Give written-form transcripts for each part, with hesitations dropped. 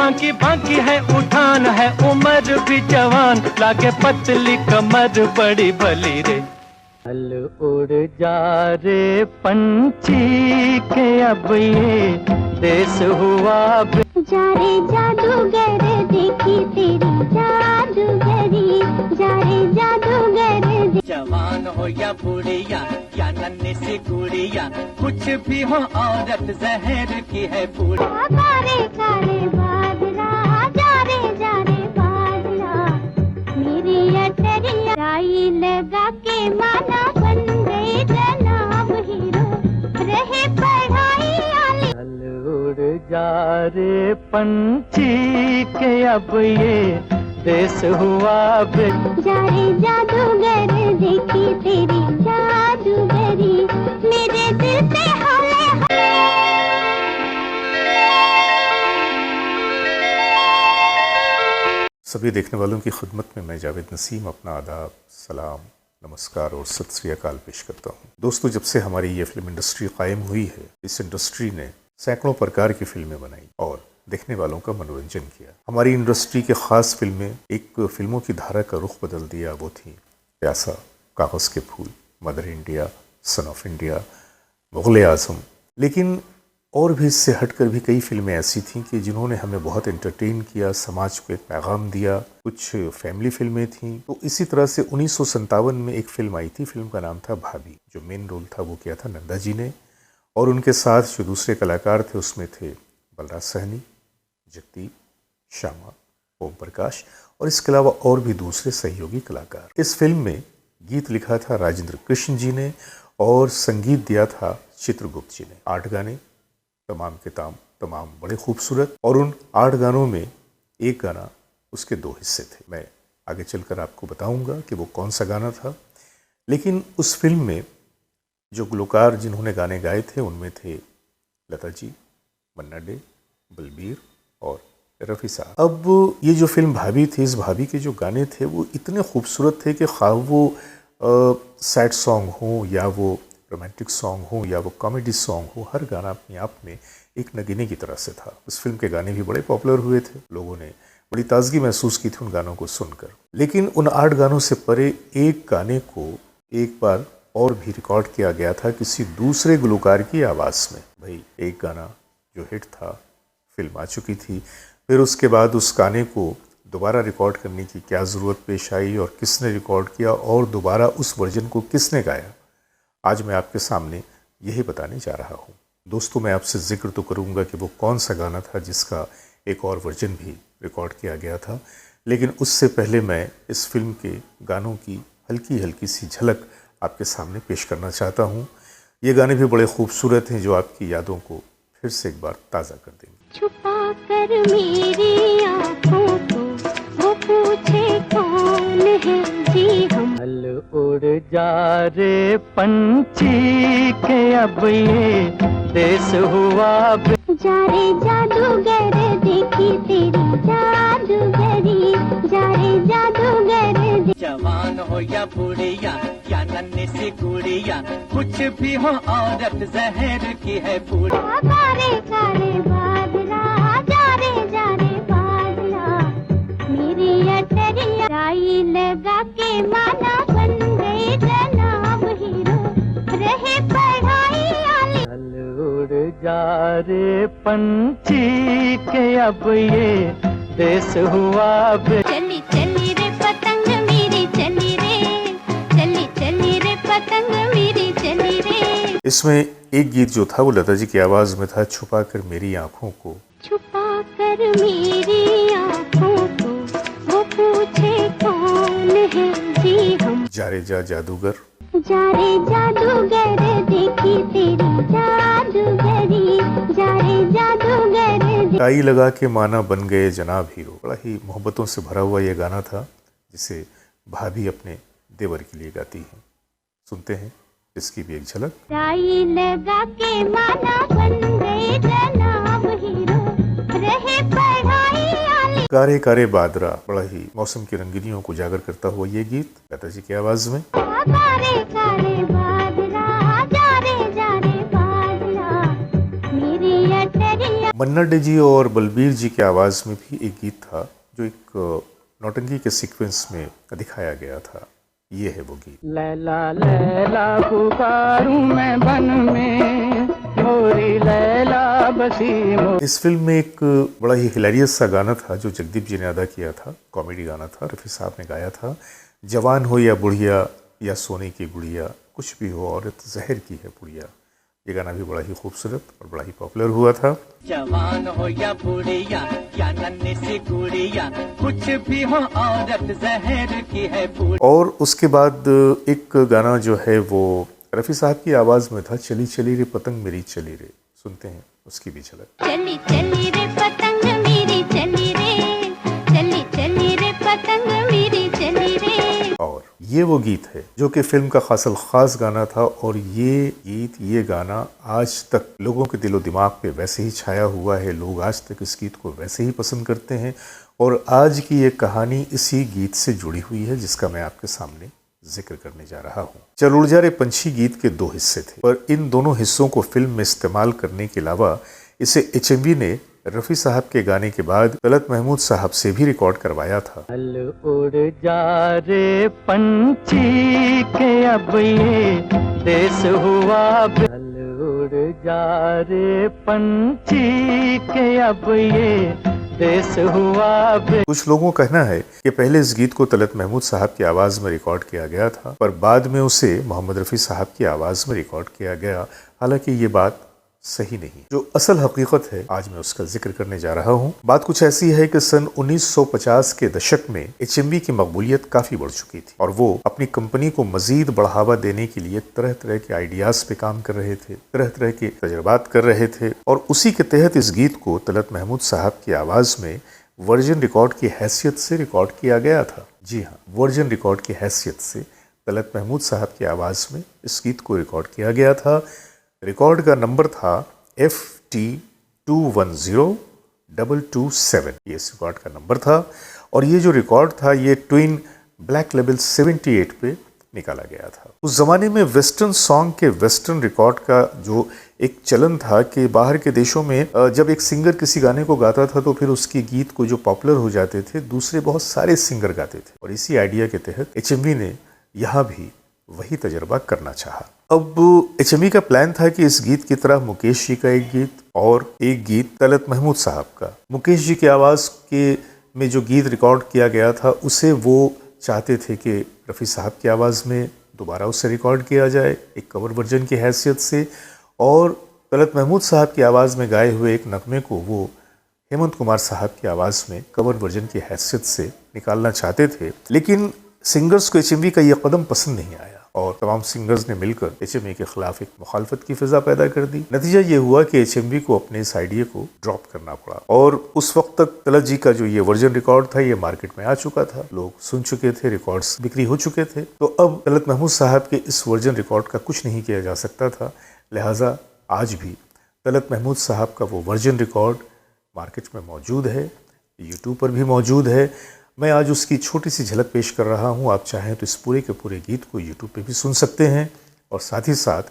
बाकी बाकी है उठान है, उम्र भी जवान, लागे पतली कमर बड़ी भली रे। चल उड़ जा रे पंछी के अब ये देश हुआ। जा रे जादूगर देखी तेरी जादूगरी, जा रे जादूगर। जवान हो या बुढ़िया या नन्ही सी गुड़िया, कुछ भी हो औरत जहर की है पूरी। कारे कारे बादला जा रे बादला, मेरी अटरिया राई लगा के माना बन गए जनाब हीरो, रहे पढ़ाई वाली। चल उड़ जा रे पंछी के अब ये देश हुआ। जा रे जादूगर देखी तेरी जादूगरी, मेरे दिल से हौले सभी देखने वालों की खिदमत में मैं जावेद नसीम अपना आदाब, सलाम, नमस्कार और सत श्री अकाल पेश करता हूँ। दोस्तों, जब से हमारी ये फिल्म इंडस्ट्री कायम हुई है, इस इंडस्ट्री ने सैकड़ों प्रकार की फिल्में बनाई और देखने वालों का मनोरंजन किया। हमारी इंडस्ट्री के खास फिल्में एक फिल्मों की धारा का रुख बदल दिया। वो थी Pyaasa, Kaagaz Ke Phool, Mother India, Son of India, Mughal Azam. लेकिन और भी इससे हटकर भी कई फिल्में ऐसी थीं कि जिन्होंने हमें बहुत एंटरटेन किया, समाज को एक पैगाम दिया। कुछ फैमिली फिल्में थीं। तो इसी तरह से 1957 में एक फिल्म आई थी, फिल्म का नाम था भाभी। जो मेन रोल था वो किया था नंदा जी ने, और उनके साथ जो दूसरे कलाकार थे उसमें थे बलराज सहनी, जगदीप, श्यामा, ओम प्रकाश और इसके अलावा और भी दूसरे सहयोगी कलाकार। इस फिल्म में गीत लिखा था राजेंद्र कृष्ण जी ने और संगीत दिया था चित्रगुप्त जी ने। 8 गाने तमाम बड़े खूबसूरत, और उन 8 गानों में एक गाना उसके 2 हिस्से थे। मैं आगे चलकर आपको बताऊंगा कि वो कौन सा गाना था। लेकिन उस फिल्म में जो गुलकार जिन्होंने गाने गाए थे उनमें थे लता जी, मन्ना डे, बलबीर और रफ़ी साहब। अब ये जो फिल्म भाभी थी, इस भाभी के जो गाने थे वो इतने खूबसूरत थे कि खा वो सैड सॉन्ग हो या वो रोमांटिक सॉन्ग हो या वो कॉमेडी सॉन्ग हो, हर गाना अपने आप में एक नगीने की तरह से था। उस फिल्म के गाने भी बड़े पॉपुलर हुए थे, लोगों ने बड़ी ताजगी महसूस की थी उन गानों को सुनकर। लेकिन उन 8 गानों से परे एक गाने को एक बार और भी रिकॉर्ड किया गया था किसी दूसरे गुलकार की आवाज़ में। भाई, एक गाना जो हिट था, फिल्म आ चुकी थी, फिर उसके बाद उस गाने को दोबारा रिकॉर्ड करने की क्या ज़रूरत पेश आई और किसने रिकॉर्ड किया और दोबारा उस वर्जन को किसने गाया, आज मैं आपके सामने यही बताने जा रहा हूँ। दोस्तों, मैं आपसे जिक्र तो करूँगा कि वो कौन सा गाना था जिसका एक और वर्जन भी रिकॉर्ड किया गया था, लेकिन उससे पहले मैं इस फिल्म के गानों की हल्की हल्की सी झलक आपके सामने पेश करना चाहता हूँ। ये गाने भी बड़े खूबसूरत हैं जो आपकी यादों को फिर से एक बार ताज़ा कर देंगे। छुपा कर मेरी आँखों को वो पूछे कौन है जी हम। चल उड़ जा रे पंछी के अब ये देश हुआ। जा रे जादूगर देखी तेरी जादूगरी, जा रे जादूगर। जवान हो या बुढ़िया या नन्ही सी गुड़िया, कुछ भी हो औरत जहर की है पूरी। कारे कारे बादला जा रे बादला, मेरी अटरिया राई लगा के माना बन गए जनाब हीरो, रहे पढ़ाई वाली। चल उड़ जा रे पंछी के अब ये देश हुआ। चली चली रे पतंग मेरी चली रे, चली चली रे पतंग मेरी चली रे। इसमें एक गीत जो था वो लता जी की आवाज़ में था, छुपा कर मेरी आँखों को। छुपा कर मेरी आँखों को वो पूछे कौन है जी हम। जा रे जा जादूगर, जा रे जादूगर देखी तेरी जादूगरी, जा रे जादूगर। टाई लगा के माना बन गए जनाब हीरो। बड़ा ही मोहब्बतों से भरा हुआ ये गाना था जिसे भाभी अपने देवर के लिए गाती हैं। सुनते हैं इसकी भी एक झलक। टाई लगा के माना बन गए जनाब हीरो, रहे पढ़ाई वाली। कारे कारे बादरा, बड़ा ही मौसम की रंगीनियों को उजागर करता हुआ ये गीत लता जी की आवाज में। कारे कारे बादला जा रे बादला, मेरी अटरिया। मन्ना डे जी और बलबीर जी की आवाज़ में भी एक गीत था जो एक नौटंकी के सीक्वेंस में दिखाया गया था। ये है वो गीत। लैला लैला पुकारूं मैं बन में, मोरी लैला बसी मोरी। इस फिल्म में एक बड़ा ही हिलेरियस सा गाना था जो जगदीप जी ने अदा किया था, कॉमेडी गाना था, रफ़ी साहब ने गाया था। जवान हो या बुढ़िया या सोने की गुड़िया, कुछ भी हो औरत जहर की है पुड़िया। ये गाना भी बड़ा ही खूबसूरत और बड़ा ही पॉपुलर हुआ था। जवान हो या बुढ़िया या नन्ही सी गुड़िया, कुछ भी हो औरत जहर की है पुड़िया। और उसके बाद एक गाना जो है वो रफ़ी साहब की आवाज़ में था, चली चली रे पतंग मेरी चली रे। सुनते हैं उसकी भी झलक। चली चली रे पतंग मेरी चली रे, चली चली रे पतंग मेरी चली रे। और ये वो गीत है जो कि फिल्म का खास गाना था, और ये गीत, ये गाना आज तक लोगों के दिलो दिमाग पे वैसे ही छाया हुआ है। लोग आज तक इस गीत को वैसे ही पसंद करते हैं। और आज की ये कहानी इसी गीत से जुड़ी हुई है जिसका मैं आपके सामने जिक्र करने जा रहा हूँ। चल उड़ जा रे पंछी गीत के 2 हिस्से थे, पर इन दोनों हिस्सों को फिल्म में इस्तेमाल करने के अलावा इसे HMV ने रफ़ी साहब के गाने के बाद तलत महमूद साहब से भी रिकॉर्ड करवाया था। चल उड़ जा रे पंछी के अब ये देश हुआ, चल उड़ जा रे पंछी के अब ये देश हुआ। कुछ लोगों का कहना है कि पहले इस गीत को तलत महमूद साहब की आवाज़ में रिकॉर्ड किया गया था, पर बाद में उसे मोहम्मद रफ़ी साहब की आवाज़ में रिकॉर्ड किया गया। हालांकि ये बात सही नहीं। जो असल हकीकत है आज मैं उसका जिक्र करने जा रहा हूँ। बात कुछ ऐसी है कि सन 1950 के दशक में HMV की मकबूलियत काफ़ी बढ़ चुकी थी और वो अपनी कंपनी को मजीद बढ़ावा देने के लिए तरह तरह के आइडियाज़ पे काम कर रहे थे, तरह तरह के तजुर्बात कर रहे थे। और उसी के तहत इस गीत को तलत महमूद साहब की आवाज़ में वर्जन रिकॉर्ड की हैसियत से रिकॉर्ड किया गया था। जी हाँ, वर्जन रिकॉर्ड की हैसियत से तलत महमूद साहब की आवाज़ में इस गीत को रिकॉर्ड किया गया था। रिकॉर्ड का नंबर था FT210227। ये इस रिकॉर्ड का नंबर था। और ये जो रिकॉर्ड था ये ट्विन ब्लैक लेवल 78 पे निकाला गया था। उस ज़माने में वेस्टर्न सॉन्ग के वेस्टर्न रिकॉर्ड का जो एक चलन था कि बाहर के देशों में जब एक सिंगर किसी गाने को गाता था तो फिर उसके गीत को जो पॉपुलर हो जाते थे दूसरे बहुत सारे सिंगर गाते थे। और इसी आइडिया के तहत HMV ने यहाँ भी वही तजर्बा करना चाहा। अब HMV का प्लान था कि इस गीत की तरह मुकेश जी का एक गीत और एक गीत तलत महमूद साहब का। मुकेश जी की आवाज़ के में जो गीत रिकॉर्ड किया गया था उसे वो चाहते थे कि रफ़ी साहब की आवाज़ में दोबारा उसे रिकॉर्ड किया जाए एक कवर वर्जन की हैसियत से, और तलत महमूद साहब की आवाज़ में गाए हुए एक नगमे को वो हेमंत कुमार साहब की आवाज़ में कवर वर्जन की हैसियत से निकालना चाहते थे। लेकिन सिंगर्स को HMV का ये कदम पसंद नहीं आया और तमाम सिंगर्स ने मिलकर HMV के खिलाफ एक मुखालफत की फिजा पैदा कर दी। नतीजा ये हुआ कि HMV को अपने इस आइडिया को ड्रॉप करना पड़ा। और उस वक्त तक तलत जी का जो ये वर्जन रिकॉर्ड था ये मार्केट में आ चुका था, लोग सुन चुके थे, रिकॉर्ड्स बिक्री हो चुके थे। तो अब तलत महमूद साहब के इस वर्जन रिकॉर्ड का कुछ नहीं किया जा सकता था। लिहाजा आज भी तलत महमूद साहब का वो वर्जन रिकॉर्ड मार्केट में मौजूद है, यूट्यूब पर भी मौजूद है। मैं आज उसकी छोटी सी झलक पेश कर रहा हूं। आप चाहें तो इस पूरे के पूरे गीत को यूट्यूब पे भी सुन सकते हैं और साथ ही साथ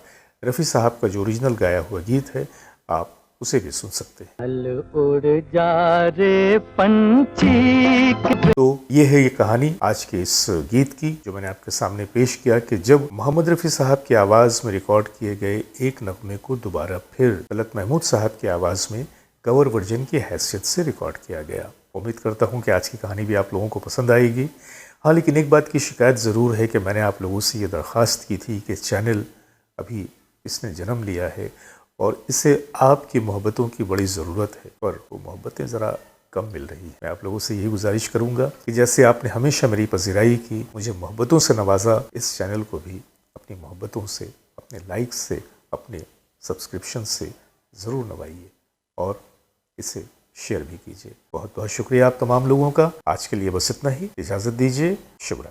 रफ़ी साहब का जो ओरिजिनल गाया हुआ गीत है आप उसे भी सुन सकते हैं। चल उड़ जा रे पंछी। तो ये है ये कहानी आज के इस गीत की जो मैंने आपके सामने पेश किया कि जब मोहम्मद रफ़ी साहब की आवाज़ में रिकॉर्ड किए गए एक नगमे को दोबारा फिर तलत महमूद साहब की आवाज़ में कवर वर्जन की हैसियत से रिकॉर्ड किया गया। उम्मीद करता हूँ कि आज की कहानी भी आप लोगों को पसंद आएगी। हाँ, लेकिन एक बात की शिकायत ज़रूर है कि मैंने आप लोगों से ये दरख्वास्त की थी कि चैनल अभी इसने जन्म लिया है और इसे आपकी मोहब्बतों की बड़ी ज़रूरत है, पर वो मोहब्बतें ज़रा कम मिल रही है। मैं आप लोगों से यही गुजारिश करूँगा कि जैसे आपने हमेशा मेरी पजीराई की, मुझे मोहब्बतों से नवाजा, इस चैनल को भी अपनी मोहब्बतों से, अपने लाइक्स से, अपने सब्सक्रिप्शन से ज़रूर नवाइए और इसे शेयर भी कीजिए। बहुत बहुत शुक्रिया आप तमाम लोगों का। आज के लिए बस इतना ही, इजाज़त दीजिए। शुभ रात्रि।